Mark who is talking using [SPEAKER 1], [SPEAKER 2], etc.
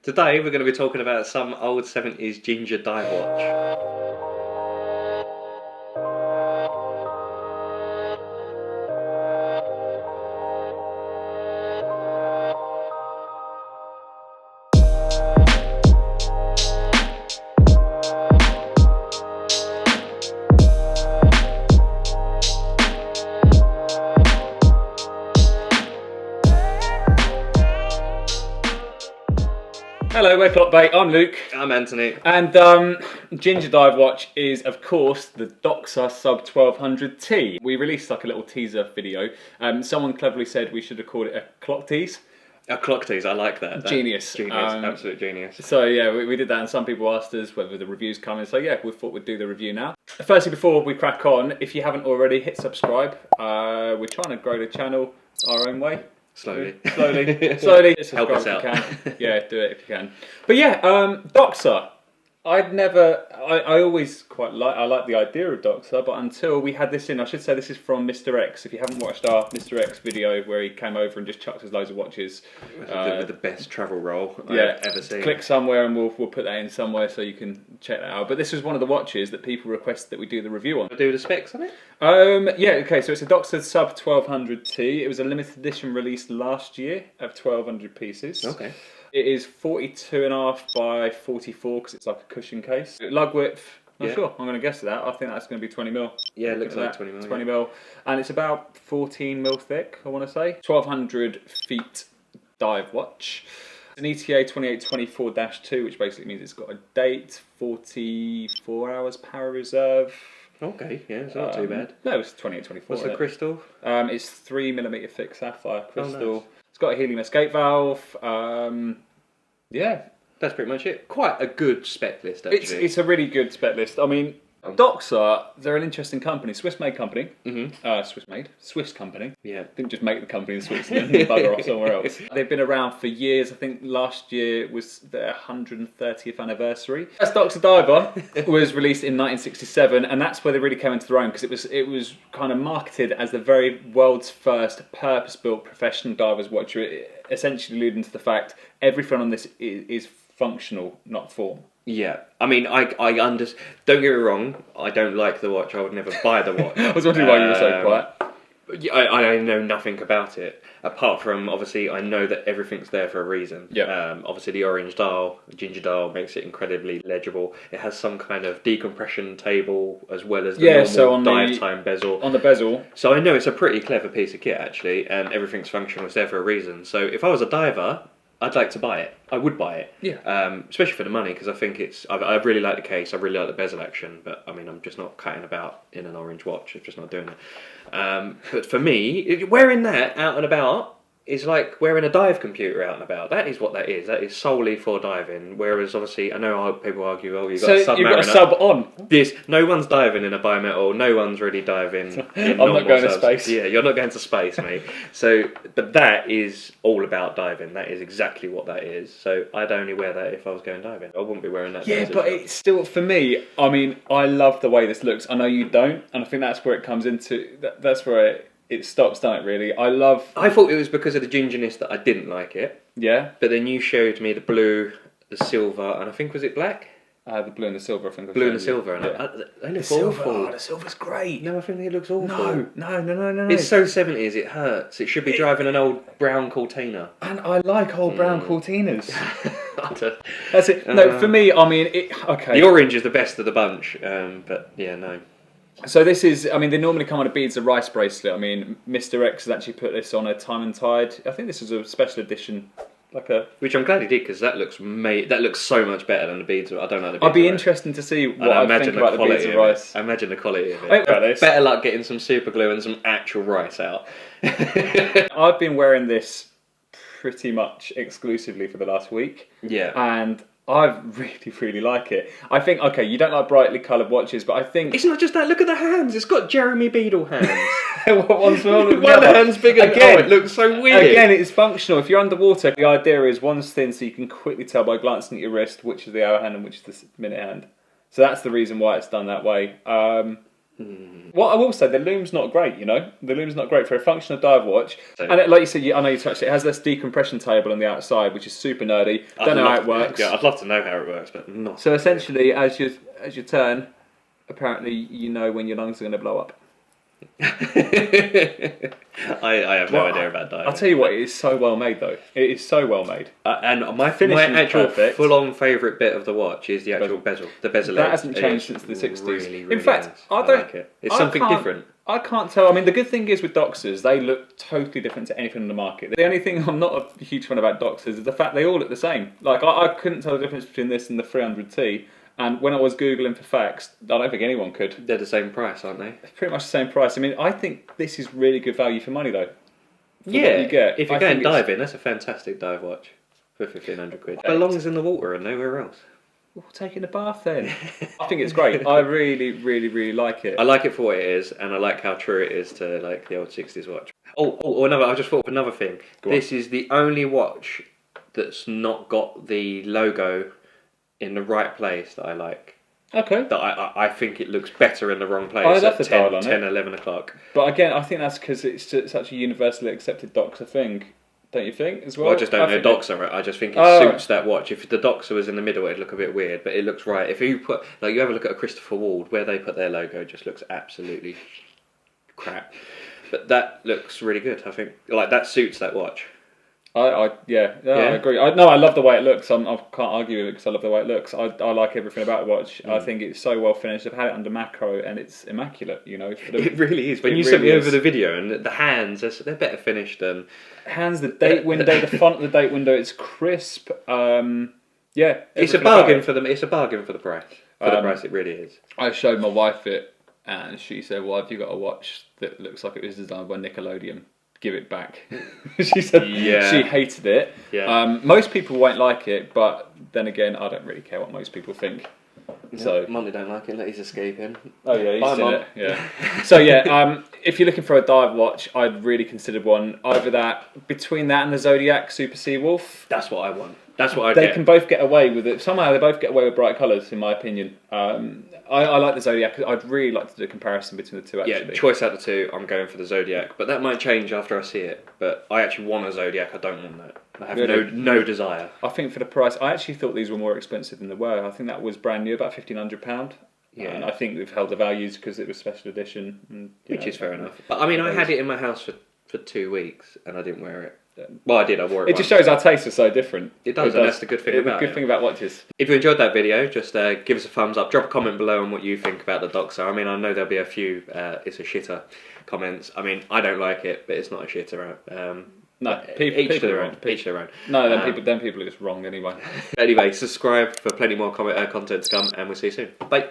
[SPEAKER 1] Today we're going to be talking about some old 70s ginger dive watch.
[SPEAKER 2] Hello, we're Clockbait. I'm Luke.
[SPEAKER 1] I'm Anthony.
[SPEAKER 2] And Ginger Dive Watch is, of course, the Doxa Sub 1200T. We released like a little teaser video. Someone cleverly said we should have called it a clock tease.
[SPEAKER 1] A clock tease, I like that.
[SPEAKER 2] Genius.
[SPEAKER 1] Absolute genius.
[SPEAKER 2] So yeah, we did that, and some people asked us whether the review's coming. So yeah, we thought we'd do the review now. Firstly, before we crack on, if you haven't already, hit subscribe. We're trying to grow the channel our own way.
[SPEAKER 1] Slowly.
[SPEAKER 2] Help us
[SPEAKER 1] out.
[SPEAKER 2] If you can. Yeah, do it if you can. But yeah, Doxa. I always I like the idea of Doxa, but until we had this in, I should say this is from Mr. X. If you haven't watched our Mr. X video where he came over and just chucked us loads of watches.
[SPEAKER 1] With the best travel roll I've ever seen.
[SPEAKER 2] Click somewhere and we'll put that in somewhere so you can check that out. But this was one of the watches that people requested that we do the review on.
[SPEAKER 1] Do the specs on it?
[SPEAKER 2] Yeah, okay, so it's a Doxa Sub 1200T. It was a limited edition released last year of 1200 pieces.
[SPEAKER 1] Okay.
[SPEAKER 2] It is 42.5 by 44 because it's like a cushion case. Lug width, I'm sure, I'm going to guess that. I think that's going to be 20 mil.
[SPEAKER 1] Yeah, it looks like 20 mil.
[SPEAKER 2] 20 mil. And it's about 14 mil thick, I want to say. 1200 feet dive watch. An ETA 2824-2, which basically means it's got a date, 44 hours power reserve.
[SPEAKER 1] Okay, yeah, it's not too bad.
[SPEAKER 2] No, it's 2824.
[SPEAKER 1] What's the crystal?
[SPEAKER 2] It's 3mm thick sapphire crystal.
[SPEAKER 1] Oh, nice.
[SPEAKER 2] It's got a helium escape valve. Yeah.
[SPEAKER 1] That's pretty much it. Quite a good spec list, actually.
[SPEAKER 2] It's a really good spec list. I mean, Doxa, they're an interesting company, Swiss-made company. Swiss company.
[SPEAKER 1] Yeah.
[SPEAKER 2] Didn't just make the company in Switzerland and bugger off somewhere else. They've been around for years. I think last year was their 130th anniversary. First Doxa Diver was released in 1967, and that's where they really came into their own, because it was kind of marketed as the very world's first purpose-built professional diver's watch, essentially alluding to the fact everything on this is functional, not form.
[SPEAKER 1] Yeah, I mean, I understand. Don't get me wrong, I don't like the watch. I would never buy the watch.
[SPEAKER 2] I was wondering why you were so quiet.
[SPEAKER 1] Yeah, I know nothing about it apart from obviously I know that everything's there for a reason.
[SPEAKER 2] Yeah.
[SPEAKER 1] Obviously the orange dial, ginger dial makes it incredibly legible. It has some kind of decompression table as well as the normal dive time bezel.
[SPEAKER 2] On the bezel.
[SPEAKER 1] So I know it's a pretty clever piece of kit actually, and everything's functional. It's there for a reason. So if I was a diver, I'd like to buy it. I would buy it.
[SPEAKER 2] Yeah.
[SPEAKER 1] Especially for the money, because I think I really like the case. I really like the bezel action, but I mean, I'm just not cutting about in an orange watch. I'm just not doing it. But for me, wearing that out and about is like wearing a dive computer out and about. That is what that is. That is solely for diving. Whereas obviously, I know people argue, oh, you've got a Submariner.
[SPEAKER 2] You've got a sub on.
[SPEAKER 1] No one's diving in a bimetal. No one's really diving in
[SPEAKER 2] I'm not going
[SPEAKER 1] subs.
[SPEAKER 2] to space.
[SPEAKER 1] Yeah, you're not going to space, mate. So, but that is all about diving. That is exactly what that is. So I'd only wear that if I was going diving. I wouldn't be wearing that.
[SPEAKER 2] Yeah, but it's still, for me, I mean, I love the way this looks. I know you don't, and I think that's where it comes into, that's where it stops, doesn't it, really? I
[SPEAKER 1] thought it was because of the gingerness that I didn't like it.
[SPEAKER 2] Yeah?
[SPEAKER 1] But then you showed me the blue, the silver, and I think, was it black?
[SPEAKER 2] The blue and the silver, I think.
[SPEAKER 1] Blue and the silver, and they look awful.
[SPEAKER 2] Oh, the silver's great.
[SPEAKER 1] No, I think it looks awful.
[SPEAKER 2] No.
[SPEAKER 1] It's so 70s, it hurts. It should be driving an old brown Cortina.
[SPEAKER 2] And I like old brown Cortinas. That's it. No, for me, I mean, okay.
[SPEAKER 1] The orange is the best of the bunch, but yeah, no.
[SPEAKER 2] So this is, I mean, they normally come on a Beads of Rice bracelet. I mean, Mr. X has actually put this on a Time and Tide. I think this is a special edition,
[SPEAKER 1] which I'm glad he did, because that looks so much better than the beads. I don't know the beads.
[SPEAKER 2] I'd be interested to see what I think about the Beads of Rice.
[SPEAKER 1] I imagine the quality of it. Better luck getting some super glue and some actual rice out.
[SPEAKER 2] I've been wearing this pretty much exclusively for the last week.
[SPEAKER 1] Yeah.
[SPEAKER 2] And I really, really like it. I think, okay, you don't like brightly coloured watches, but I think...
[SPEAKER 1] It's not just that, look at the hands. It's got Jeremy Beadle hands.
[SPEAKER 2] One's smaller than
[SPEAKER 1] one hand's bigger than
[SPEAKER 2] again,
[SPEAKER 1] it looks so weird.
[SPEAKER 2] Again, it's functional. If you're underwater, the idea is one's thin, so you can quickly tell by glancing at your wrist which is the hour hand and which is the minute hand. So that's the reason why it's done that way. What I will say, the Loom's not great, you know? The Loom's not great for a functional dive watch.
[SPEAKER 1] So-
[SPEAKER 2] And like you said, I know you touched it, it has this decompression table on the outside, which is super nerdy. Don't know how it works.
[SPEAKER 1] Yeah, I'd love to know how it works, but not.
[SPEAKER 2] So essentially, as you turn, apparently you know when your lungs are going to blow up.
[SPEAKER 1] I have no idea about diving.
[SPEAKER 2] I'll tell you what, it is so well made though. It is so well made.
[SPEAKER 1] And my
[SPEAKER 2] Finishing's
[SPEAKER 1] actual
[SPEAKER 2] perfect.
[SPEAKER 1] full-on favourite bit of the watch is the actual bezel. The bezel
[SPEAKER 2] That
[SPEAKER 1] edge.
[SPEAKER 2] hasn't
[SPEAKER 1] It
[SPEAKER 2] changed
[SPEAKER 1] is
[SPEAKER 2] since the 60s.
[SPEAKER 1] Really,
[SPEAKER 2] In
[SPEAKER 1] really
[SPEAKER 2] fact,
[SPEAKER 1] nice.
[SPEAKER 2] I don't-
[SPEAKER 1] like it. It's
[SPEAKER 2] I
[SPEAKER 1] something
[SPEAKER 2] can't-
[SPEAKER 1] different.
[SPEAKER 2] I can't tell. I mean, the good thing is with Doxers, they look totally different to anything on the market. The only thing I'm not a huge fan about Doxers is the fact they all look the same. Like, I couldn't tell the difference between this and the 300T. And when I was Googling for facts, I don't think anyone could.
[SPEAKER 1] They're the same price, aren't they?
[SPEAKER 2] It's pretty much the same price. I mean, I think this is really good value for money, though. For
[SPEAKER 1] Yeah,
[SPEAKER 2] what you get.
[SPEAKER 1] if you're
[SPEAKER 2] I
[SPEAKER 1] going
[SPEAKER 2] think it's-
[SPEAKER 1] diving, that's a fantastic dive watch for 1,500 quid. It belongs in the water and nowhere else.
[SPEAKER 2] Well, taking a bath then. I think it's great. I really, really, really like it.
[SPEAKER 1] I like it for what it is, and I like how true it is to like the old 60s watch. Another. I just thought of another thing.
[SPEAKER 2] Go on.
[SPEAKER 1] This is the only watch that's not got the logo in the right place that I like.
[SPEAKER 2] Okay.
[SPEAKER 1] That I think it looks better in the wrong place
[SPEAKER 2] I love
[SPEAKER 1] at
[SPEAKER 2] the
[SPEAKER 1] 10,
[SPEAKER 2] dial on
[SPEAKER 1] 10
[SPEAKER 2] it.
[SPEAKER 1] 11 o'clock.
[SPEAKER 2] But again, I think that's because it's such a universally accepted Doxer thing. Don't you think, as well?
[SPEAKER 1] Well, I just don't know
[SPEAKER 2] think
[SPEAKER 1] Doxer. I just think it
[SPEAKER 2] Oh.
[SPEAKER 1] suits that watch. If the Doxer was in the middle, it'd look a bit weird, but it looks right. If you put, like, you have a look at a Christopher Ward, where they put their logo, just looks absolutely crap. But that looks really good. I think, like, that suits that watch.
[SPEAKER 2] I agree. I love the way it looks. I can't argue with it because I love the way it looks. I like everything about the watch. I think it's so well finished. I've had it under macro and it's immaculate. You know,
[SPEAKER 1] It really is. When
[SPEAKER 2] It
[SPEAKER 1] you sent me
[SPEAKER 2] really
[SPEAKER 1] over
[SPEAKER 2] is.
[SPEAKER 1] the video and the hands, they're better finished than.
[SPEAKER 2] hands, the date window, the font of the date window. It's crisp. Yeah,
[SPEAKER 1] It's a
[SPEAKER 2] everything about
[SPEAKER 1] bargain
[SPEAKER 2] it.
[SPEAKER 1] for them. It's a bargain for the price. For the price, it really is.
[SPEAKER 2] I showed my wife it, and she said, "Well, have you got a watch that looks like it was designed by Nickelodeon? Give it back." She said
[SPEAKER 1] Yeah.
[SPEAKER 2] she hated it.
[SPEAKER 1] Yeah.
[SPEAKER 2] Most people won't like it, but then again, I don't really care what most people think. So,
[SPEAKER 1] Monty don't like it. Let his escape in.
[SPEAKER 2] oh yeah, he's
[SPEAKER 1] Bye,
[SPEAKER 2] seen
[SPEAKER 1] Mum.
[SPEAKER 2] it. Yeah. So yeah, if you're looking for a dive watch, I'd really consider one. Either that, between that and the Zodiac Super Seawolf,
[SPEAKER 1] That's what I want. That's what I
[SPEAKER 2] they
[SPEAKER 1] get.
[SPEAKER 2] can both get away with it. Somehow they both get away with bright colours, in my opinion. I like the Zodiac. I'd really like to do a comparison between the two, actually.
[SPEAKER 1] Yeah, choice out of the two, I'm going for the Zodiac, but that might change after I see it. But I actually want a Zodiac. I don't want that. I have
[SPEAKER 2] Really?
[SPEAKER 1] no desire.
[SPEAKER 2] I think for the price, I actually thought these were more expensive than they were. I think that was brand new, about £1,500.
[SPEAKER 1] Yeah.
[SPEAKER 2] And I think they've held the values because it was special edition. And,
[SPEAKER 1] Which is fair enough. But I mean, I had it in my house for 2 weeks and I didn't wear it. Well, I did. I wore it.
[SPEAKER 2] It just
[SPEAKER 1] once.
[SPEAKER 2] shows our tastes are so different.
[SPEAKER 1] It does, and that's the good thing about
[SPEAKER 2] The good
[SPEAKER 1] it.
[SPEAKER 2] thing about watches.
[SPEAKER 1] If you enjoyed that video, just give us a thumbs up. Drop a comment below on what you think about the Doxer. I mean, I know there'll be a few it's a shitter comments. I mean, I don't like it, but it's not a shitter.
[SPEAKER 2] No,
[SPEAKER 1] each to
[SPEAKER 2] people
[SPEAKER 1] their
[SPEAKER 2] are
[SPEAKER 1] own.
[SPEAKER 2] wrong.
[SPEAKER 1] Each to their own.
[SPEAKER 2] No, then people are just wrong anyway.
[SPEAKER 1] Anyway, subscribe for plenty more content to come, and we'll see you soon. Bye.